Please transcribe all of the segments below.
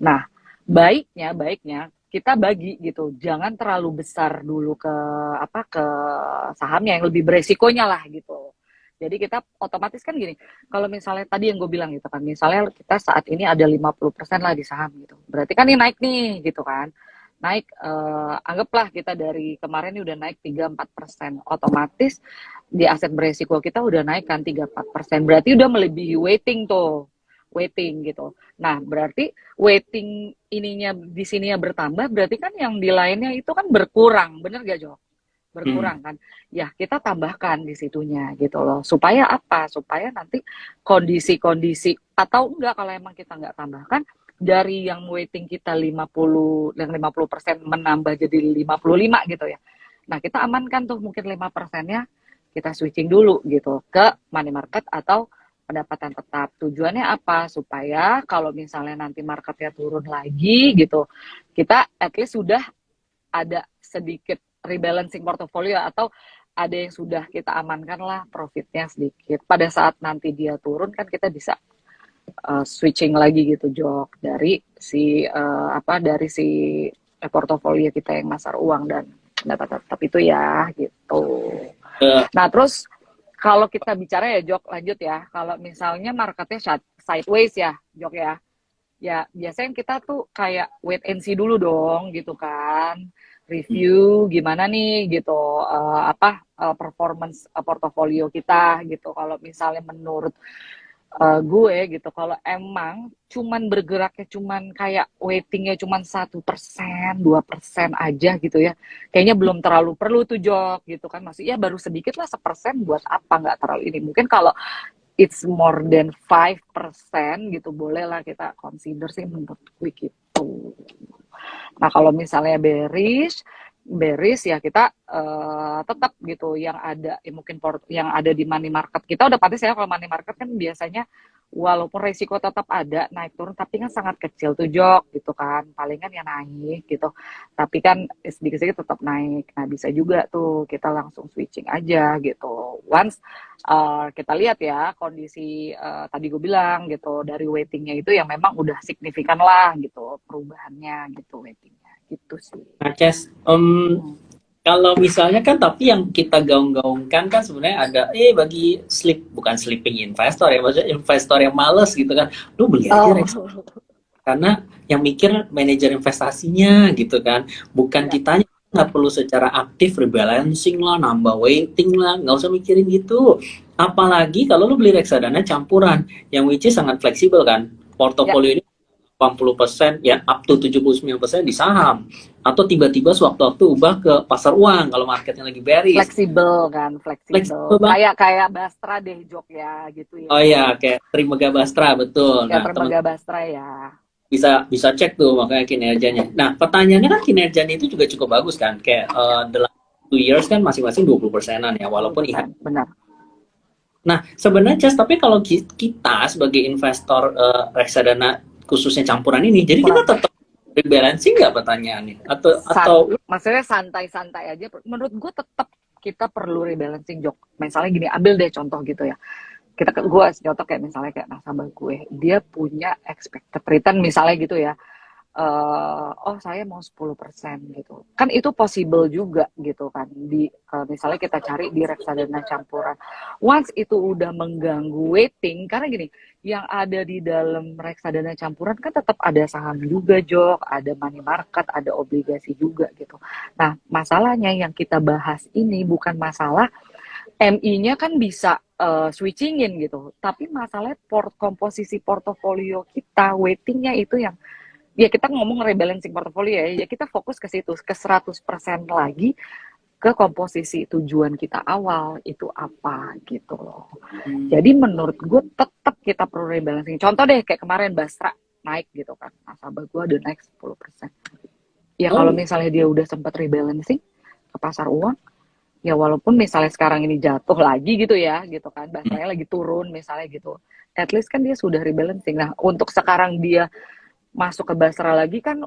Nah, baiknya kita bagi gitu. Jangan terlalu besar dulu ke apa ke sahamnya yang lebih beresikonya lah gitu. Jadi kita otomatis kan gini, kalau misalnya tadi yang gue bilang gitu kan, misalnya kita saat ini ada 50% lah di saham gitu. Berarti kan ini naik nih gitu kan. Naik, anggaplah kita dari kemarin ini udah naik 3-4%. Otomatis di aset beresiko kita udah naik kan 3-4%. Berarti udah melebihi weighting tuh. Weighting gitu. Nah, berarti weighting ininya di sini ya bertambah, berarti kan yang di lainnya itu kan berkurang, bener gak Jo? Hmm. Berkurang kan? Ya kita tambahkan di situnya gitu loh. Supaya apa? Supaya nanti kondisi-kondisi atau enggak kalau emang kita enggak tambahkan dari yang waiting kita 50 yang 50% menambah jadi 55 gitu ya. Nah, kita amankan tuh mungkin 5%-nya kita switching dulu gitu ke money market atau pendapatan tetap. Tujuannya apa? Supaya kalau misalnya nanti marketnya turun lagi gitu, kita at least sudah ada sedikit rebalancing portofolio atau ada yang sudah kita amankan lah profitnya sedikit. Pada saat nanti dia turun kan kita bisa switching lagi gitu Jok dari si dari si portofolio kita yang masar uang dan pendapatan tetap itu ya gitu. Eh, Nah terus kalau kita bicara ya Jok lanjut ya, kalau misalnya marketnya sideways ya Jok ya, ya biasanya kita tuh kayak wait and see dulu dong gitu kan, review gimana nih gitu, performance portofolio kita gitu. Kalau misalnya menurut gue gitu, kalau emang cuman bergeraknya cuman kayak waitingnya cuman 1%, 2% aja gitu ya, kayaknya belum terlalu perlu tuh Jok gitu kan, masih ya baru sedikit lah 1% buat apa, nggak terlalu ini. Mungkin kalau it's more than 5% gitu bolehlah kita consider sih menurut gue gitu. Nah kalau misalnya bearish ya kita tetap gitu yang ada ya mungkin yang ada di money market kita udah pasti saya kalau money market kan biasanya walaupun resiko tetap ada naik turun tapi kan sangat kecil tuh Jok gitu kan, palingan ya naik gitu tapi kan sedikit-sedikit tetap naik. Nah bisa juga tuh kita langsung switching aja gitu once kita lihat ya kondisi tadi gue bilang gitu dari weightingnya itu yang memang udah signifikan lah gitu perubahannya gitu weightingnya gitu sih. Nah, Ces, Hmm. kalau misalnya kan tapi yang kita gaung-gaungkan kan sebenarnya ada bagi bukan sleeping investor ya, maksudnya investor yang males gitu kan, lu beli aja Rex Oh, karena yang mikir manajer investasinya gitu kan, bukan ya, kitanya nggak perlu secara aktif rebalancing lah, nambah weighting lah, nggak usah mikirin gitu. Apalagi kalau lu beli reksadana campuran, yang which is sangat fleksibel kan, ya, portofolio ini 80% ya up to 79% di saham atau tiba-tiba sewaktu-waktu ubah ke pasar uang kalau marketnya lagi bearish, fleksibel kan, fleksibel. fleksibel banget. Kayak Bastra deh Jok ya gitu Oh ya. ya, kayak Trimega Bastra betul. Kayak Nah, teman Permega Bastra ya. bisa bisa cek tuh makanya kinerjanya. Nah, pertanyaannya kan kinerjanya itu juga cukup bagus kan, kayak the last 2 years kan masing-masing 20%-an ya, dua puluh walaupun IHSG. persen benar. Nah, sebenarnya Cas, tapi kalau kita sebagai investor reksadana khususnya campuran ini, jadi kita Kurang. tetap rebalancing nggak pertanyaannya? Atau Maksudnya santai-santai aja. Menurut gue tetap kita perlu rebalancing Jok. Misalnya gini, ambil deh contoh gitu ya. Gue contoh kayak misalnya kayak nasabah gue, dia punya expected return misalnya gitu ya, oh saya mau 10% gitu. Kan itu possible juga gitu kan. Misalnya kita cari di reksadana campuran. Once itu udah mengganggu weighting, karena gini, yang ada di dalam reksadana campuran kan tetap ada saham juga, Jok, ada money market, ada obligasi juga gitu. Nah, masalahnya yang kita bahas ini bukan masalah MI-nya kan bisa switchingin gitu. Tapi masalahnya komposisi portofolio kita, weightingnya itu yang ya kita ngomong rebalancing portfolio ya, ya kita fokus ke situ, ke 100% lagi ke komposisi tujuan kita awal itu apa gitu loh. hmm, Jadi menurut gue tetap kita perlu rebalancing. Contoh deh kayak kemarin Bastra naik gitu kan, nasabah gue udah naik 10%. Ya kalau oh, misalnya dia udah sempat rebalancing ke pasar uang, ya walaupun misalnya sekarang ini jatuh lagi gitu ya, gitu kan, Bastranya lagi turun misalnya gitu, at least kan dia sudah rebalancing. Nah untuk sekarang dia masuk ke Basra lagi kan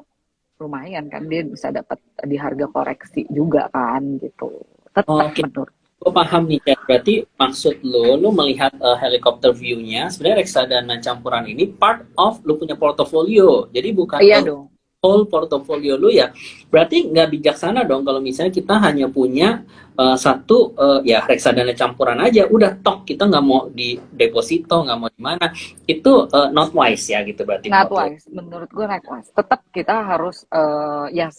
lumayan kan dia bisa dapat di harga koreksi juga kan gitu. Tetap oke. menurut. Gue paham nih, Cak. Berarti maksud lo melihat helikopter view-nya, sebenarnya reksadana campuran ini part of lo punya portofolio. Jadi bukan Iya dong. whole portofolio lo ya. Berarti nggak bijaksana dong kalau misalnya kita hanya punya satu ya reksadana campuran aja. Udah tok, kita nggak mau di deposito, nggak mau di mana. Itu not wise ya gitu berarti Not menurut lo. wise, menurut gue not wise. Tetap kita harus ya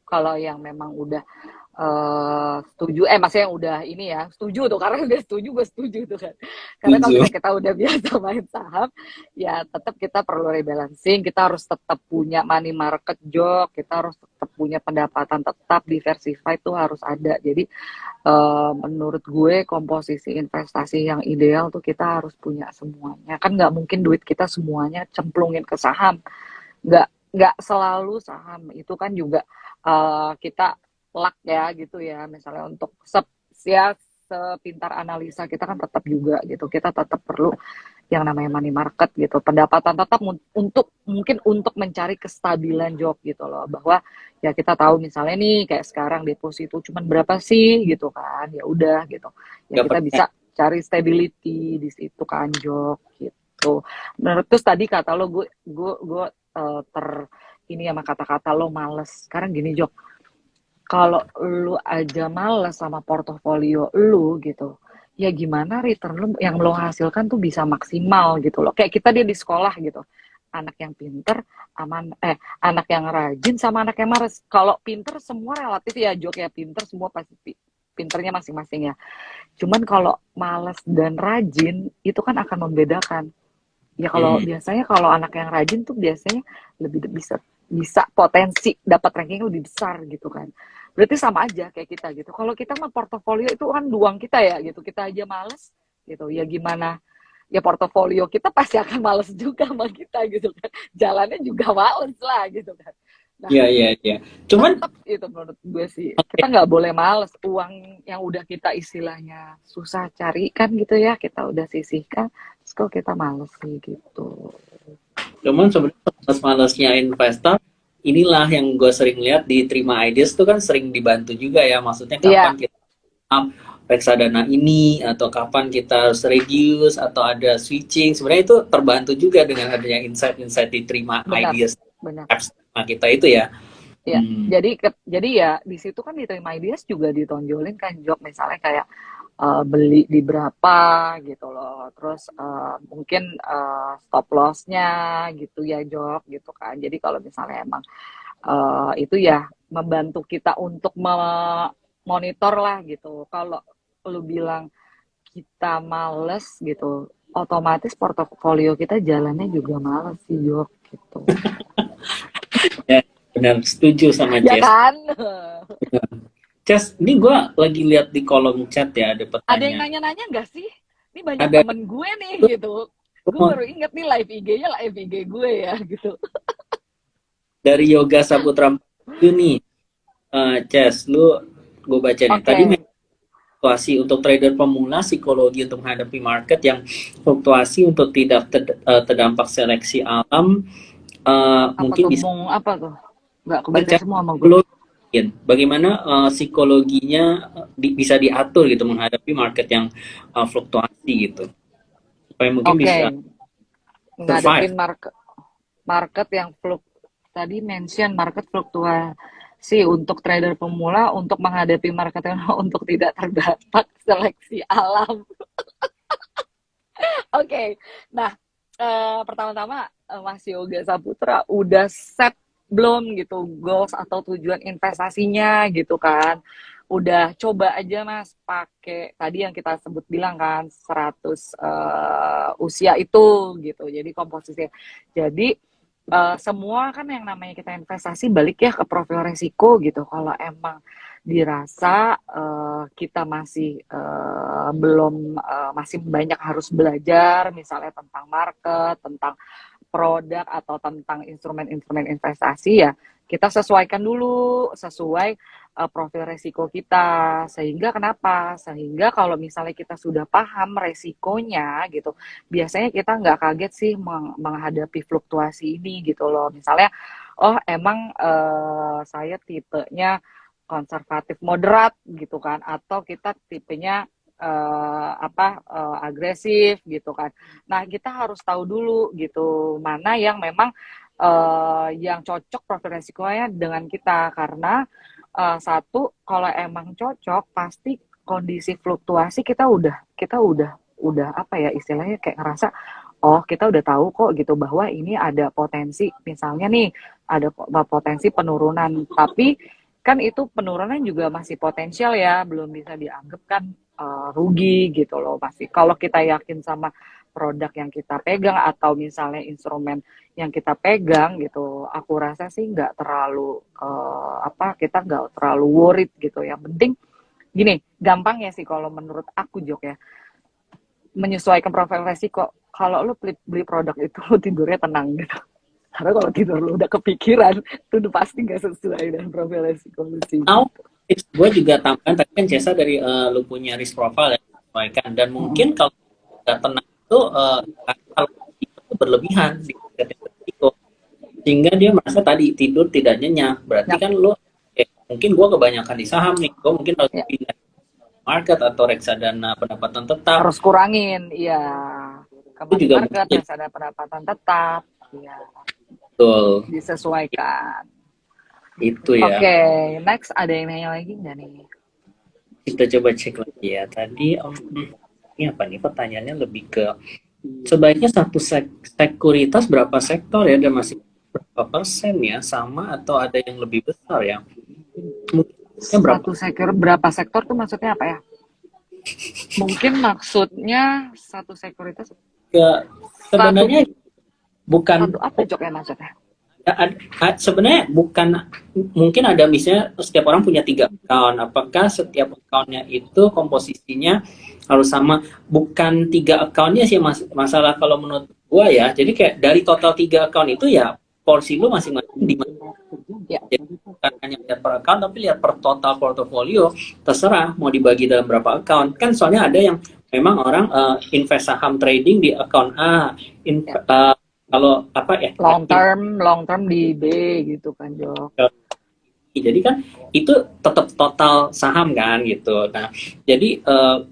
kalau yang memang udah setuju, maksudnya yang udah ini ya setuju tuh, karena udah setuju gue setuju tuh kan. Karena kalau Setuju. misalnya kita udah biasa main saham, ya tetap kita perlu rebalancing, kita harus tetap punya money market job, kita harus tetap punya pendapatan tetap diversify itu harus ada. Jadi menurut gue komposisi investasi yang ideal tuh kita harus punya semuanya. Kan nggak mungkin duit kita semuanya cemplungin ke saham. Nggak selalu saham. Itu kan juga kita luck ya gitu ya. Misalnya untuk ya sepintar analisa kita kan tetap juga gitu. Kita tetap perlu yang namanya money market gitu, pendapatan tetap untuk mungkin untuk mencari kestabilan job gitu loh, bahwa ya kita tahu misalnya nih kayak sekarang deposito cuman berapa sih gitu kan, ya udah gitu ya Nggak kita percaya. bisa cari stability di situ kan job gitu. Menurut terus tadi kata lo gue ter ini sama kata-kata lo males. Sekarang gini Jok, kalau lu aja males sama portofolio lu gitu, ya gimana return lu yang lo hasilkan tuh bisa maksimal gitu loh. Kayak kita dia di sekolah gitu. Anak yang pinter, anak yang rajin sama anak yang malas. Kalau pinter semua relatif ya, Jok ya, pinter semua pasti pinternya masing-masing ya. Cuman kalau malas dan rajin itu kan akan membedakan. Ya kalau Hmm. biasanya kalau anak yang rajin tuh biasanya lebih bisa bisa potensi dapat ranking lebih besar gitu kan. Berarti sama aja kayak kita gitu. Kalau kita mah portofolio itu kan doang kita ya gitu. Kita aja males gitu. Ya gimana? Ya portofolio kita pasti akan males juga sama kita gitu kan. Jalannya juga males lah gitu kan. Nah, Iya, iya, iya. Cuman tetap itu menurut gue sih. Kita nggak boleh males. Uang yang udah kita istilahnya susah cari kan gitu ya. Kita udah sisihkan. Terus kok kita males sih gitu. Cuman sebenarnya males-malesnya investor, inilah yang gue sering lihat di Terima Ideas tuh kan sering dibantu juga ya. Maksudnya Iya, kapan kita up reksadana ini atau kapan kita harus reduce atau ada switching. Sebenarnya itu terbantu juga dengan adanya insight-insight di Terima benar, Ideas benar. apps kita itu ya. Ya, Hmm. jadi ya di situ kan diterima ideas juga ditonjolin kan job misalnya kayak beli di berapa gitu loh, terus mungkin stop lossnya gitu ya job gitu kan. Jadi kalau misalnya emang itu ya membantu kita untuk monitor lah gitu. Kalau lu bilang kita males gitu, otomatis portofolio kita jalannya juga males sih job gitu. Ya, benar setuju sama Ya Jess. kan? Jess, ini gue lagi lihat di kolom chat ya ada Ada yang pertanyaan. nanya-nanya nggak sih? Ini banyak Ada temen gue nih gitu. Gue baru inget nih live IG-nya live IG gue ya gitu. dari Yoga Saputra ini, Jess, lu gue baca nih. Oke, Tadi fluktuasi untuk trader pemula, psikologi untuk menghadapi market yang fluktuasi untuk tidak terdampak seleksi alam, apa mungkin tuh bisa ngomong apa tuh? Nggak kebaca secara semua sama gue. psikologi. Bagaimana psikologinya bisa diatur gitu menghadapi market yang fluktuasi gitu, supaya mungkin Oke, bisa survive. ngadepin market market yang tadi mention market fluktuasi untuk trader pemula untuk menghadapi market yang untuk tidak terdampak seleksi alam. Oke, nah pertama-tama Mas Yoga Saputra udah set belum gitu goals atau tujuan investasinya gitu kan? Udah coba aja Mas pakai tadi yang kita sebut bilang kan 100 usia itu gitu. Jadi komposisi. Jadi semua kan yang namanya kita investasi balik ya ke profil resiko gitu. Kalau emang dirasa kita masih belum masih banyak harus belajar misalnya tentang market, tentang produk atau tentang instrumen-instrumen investasi ya kita sesuaikan dulu sesuai profil resiko kita sehingga kenapa sehingga kalau misalnya kita sudah paham resikonya gitu biasanya kita nggak kaget sih menghadapi fluktuasi ini gitu loh misalnya oh emang saya tipenya konservatif moderat gitu kan, atau kita tipenya agresif gitu kan. Nah, kita harus tahu dulu gitu mana yang memang yang cocok profil resikonya dengan kita, karena satu, kalau emang cocok pasti kondisi fluktuasi kita udah apa ya istilahnya, kayak ngerasa oh kita udah tahu kok gitu bahwa ini ada potensi, misalnya nih ada potensi penurunan, tapi kan itu penurunan juga masih potensial ya, belum bisa dianggap kan rugi gitu loh. Pasti kalau kita yakin sama produk yang kita pegang atau misalnya instrumen yang kita pegang gitu, aku rasa sih nggak terlalu kita nggak terlalu worried gitu. Yang penting gini, gampang ya sih kalau menurut aku, Jok, ya, menyesuaikan profil resiko. Kalau lu beli produk itu lu tidurnya tenang gitu. Karena kalau tidur lu udah kepikiran, itu udah pasti nggak sesuai dengan profil resiko lu sih. Now, tips gue juga tambahan tadi kan Cesa dari lu punya risk profile yang disesuaikan, dan Mm-mm. mungkin kalau nggak tenang itu kalau itu berlebihan di tingkat risiko, sehingga dia merasa tadi tidur tidak nyenyak. Berarti Yap, kan lo mungkin gue kebanyakan di saham nih, gue mungkin harus ya. pindah market atau reksadana pendapatan tetap. Harus kurangin, iya, ke Itu money juga market, mungkin ada pendapatan tetap, ya, betul disesuaikan. itu ya. Oke, next ada yang nanya lagi nggak nih? Kita coba cek lagi ya. Tadi ini apa nih, pertanyaannya lebih ke sebaiknya satu sekuritas berapa sektor ya, dan masih berapa persen ya, sama atau ada yang lebih besar ya? Mungkin berapa? Satu sektor, berapa sektor tuh maksudnya apa ya? Mungkin maksudnya satu sekuritas, Ya, satu sebenarnya bukan satu apa Jok ya maksudnya? ya, sebenarnya bukan, mungkin ada misalnya setiap orang punya 3 account, apakah setiap accountnya itu komposisinya harus sama? Bukan 3 accountnya sih masalah kalau menurut gua ya. Jadi kayak dari total 3 account itu ya porsi lu masing-masing di mana. Ya, Jadi bukan hanya lihat per account, tapi lihat per total portofolio, terserah mau dibagi dalam berapa account. Kan soalnya ada yang memang orang invest saham trading di account A, ya. kalau apa ya, Long term di B gitu kan Jok. jadi kan itu tetap total saham kan gitu. Nah, jadi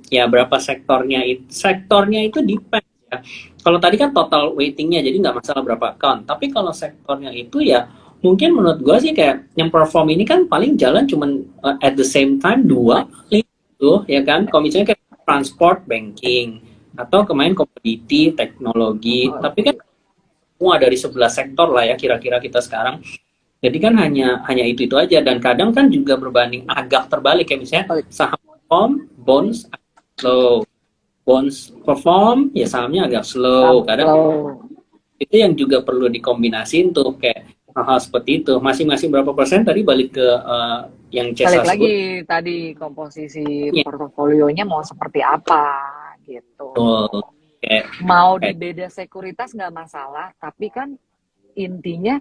ya berapa sektornya itu depend ya. Kalau tadi kan total weightingnya, jadi nggak masalah berapa account. Tapi kalau sektornya itu ya mungkin menurut gue sih kayak yang perform ini kan paling jalan cuman at the same time dua itu ya kan. Kalau misalnya kayak transport, banking, atau kemarin komoditi, teknologi, tapi kan semua dari 11 sektor lah ya kira-kira kita sekarang. Jadi kan hanya itu aja, dan kadang kan juga berbanding agak terbalik, kayak misalnya Balik. saham perform, bonds slow, bonds perform, ya sahamnya agak slow. Kadang Kalau itu yang juga perlu dikombinasiin tuh, kayak hal-hal seperti itu. Masing-masing berapa persen tadi, balik ke yang balik Cesa sebut. lagi tadi komposisi Ya, portofolionya mau seperti apa gitu. betul. Kayak, Mau di kayak beda sekuritas nggak masalah, tapi kan intinya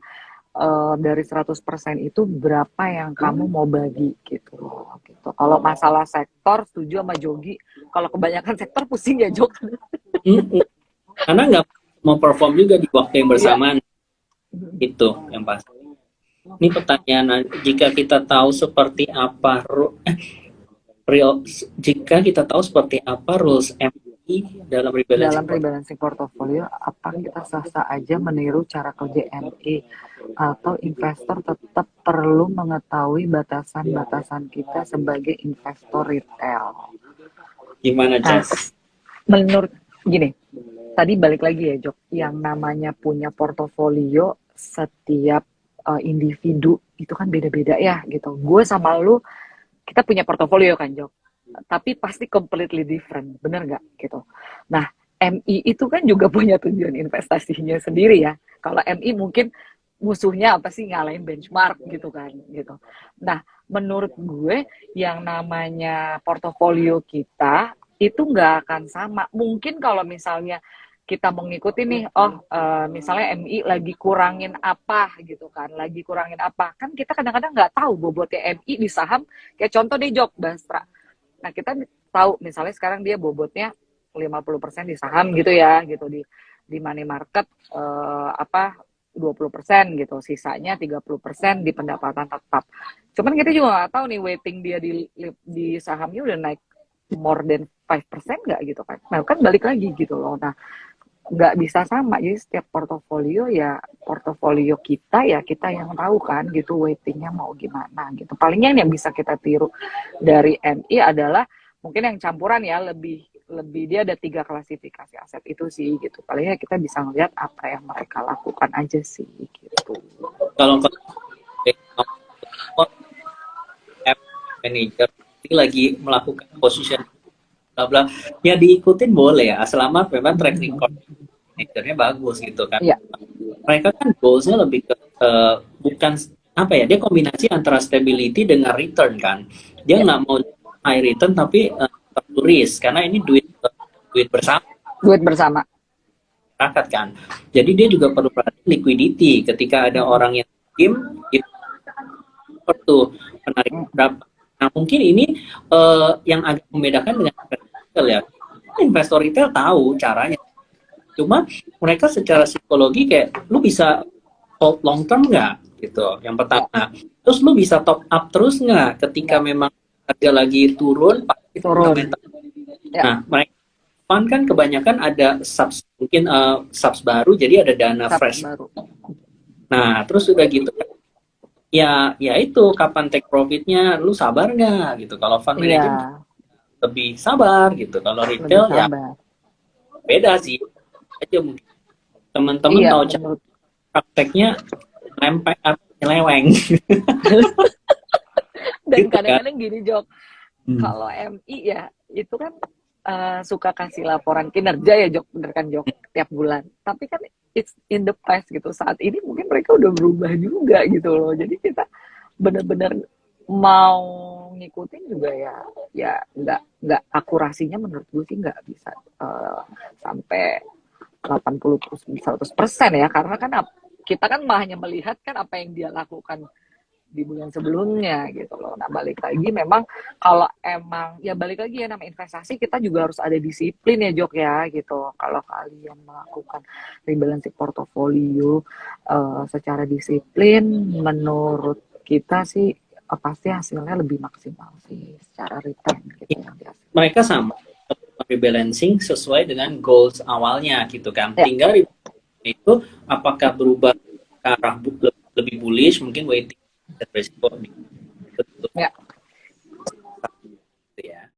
dari 100% itu berapa yang kamu mau bagi gitu loh, gitu. Kalau masalah sektor setuju sama Jogi, kalau kebanyakan sektor pusing ya Jok. karena nggak mau perform juga di waktu yang Iya. bersamaan, itu yang pasti. Ini pertanyaan, jika kita tahu seperti apa real, jika kita tahu seperti apa rules MI dalam rebalancing Dalam portfolio. rebalancing portofolio, apa kita sah-sah aja meniru cara kerja MI atau investor tetap perlu mengetahui batasan-batasan kita sebagai investor retail? Gimana, Nah, Jas? menurut gini, tadi balik lagi ya Jok, yang namanya punya portofolio setiap individu itu kan beda-beda ya gitu. Gue sama lu kita punya portofolio kan Jok, tapi pasti completely different, bener nggak gitu. Nah, MI itu kan juga punya tujuan investasinya sendiri ya. Kalau MI mungkin musuhnya apa sih, ngalahin benchmark gitu kan gitu. Nah, menurut gue yang namanya portofolio kita itu nggak akan sama. Mungkin kalau misalnya kita mengikuti nih, oh misalnya MI lagi kurangin apa gitu kan, lagi kurangin apa, kan kita kadang-kadang nggak tahu bobotnya MI di saham. Kayak contoh deh Jok, Bastra. Nah kita tahu misalnya sekarang dia bobotnya 50% di saham gitu ya, gitu di money market apa 20% gitu, sisanya 30% di pendapatan tetap. Cuman kita juga nggak tahu nih weighting dia di sahamnya udah naik more than 5% nggak gitu kan. Nah kan balik lagi gitu loh. Nah nggak bisa sama, jadi setiap portofolio kita ya kita yang tahu kan gitu weightingnya mau gimana gitu. Palingnya yang bisa kita tiru dari MI adalah mungkin yang campuran ya, lebih dia ada 3 klasifikasi aset itu sih gitu. Palingnya kita bisa ngeliat apa yang mereka lakukan aja sih gitu. Kalau app manager ini lagi melakukan position bla bla, ya diikutin boleh ya, selama memang track record manajernya bagus gitu kan. Iya. Mereka kan goalsnya lebih ke bukan apa ya, dia kombinasi antara stability dengan return kan. Dia nggak mau high return tapi risk, karena ini duit bersama Duit bersama. masyarakat kan. Jadi dia juga perlu perhatian liquidity ketika ada orang yang tim itu tuh menarik berapa. Nah mungkin ini yang agak membedakan dengan investor retail ya. Investor retail tahu caranya, cuma mereka secara psikologi kayak lu bisa hold long term nggak gitu, yang pertama. Terus lu bisa top up terus nggak ketika memang harga lagi turun pasti fundamental. Nah mereka fund kan kebanyakan ada subs, mungkin subs baru, jadi ada dana fresh baru. Nah terus udah gitu ya itu kapan take profitnya, lu sabar nggak gitu. Kalau fund manager lebih sabar gitu, kalau retail ya beda sih aja. Mungkin teman-teman tahu prakteknya lempeng nyeleweng. Dan gitu kadang-kadang kan? Gini Jok, kalau MI ya itu kan suka kasih laporan kinerja ya Jok, bener kan Jok, tiap bulan. Tapi kan it's in the past gitu, saat ini mungkin mereka udah berubah juga gitu loh. Jadi kita bener-bener mau ngikutin juga ya nggak akurasinya menurut gue sih nggak bisa sampai 80-100% ya, karena kan kita kan hanya melihat kan apa yang dia lakukan di bulan sebelumnya gitu loh. Nah balik lagi memang kalau emang ya balik lagi ya, nama investasi kita juga harus ada disiplin ya Jok ya gitu. Kalau kalian melakukan rebalancing portofolio secara disiplin, menurut kita sih pasti hasilnya lebih maksimal sih secara return gitu ya. Mereka sama rebalancing sesuai dengan goals awalnya gitu kan. Tinggal itu apakah berubah ke arah lebih bullish, mungkin waiting dan resiko.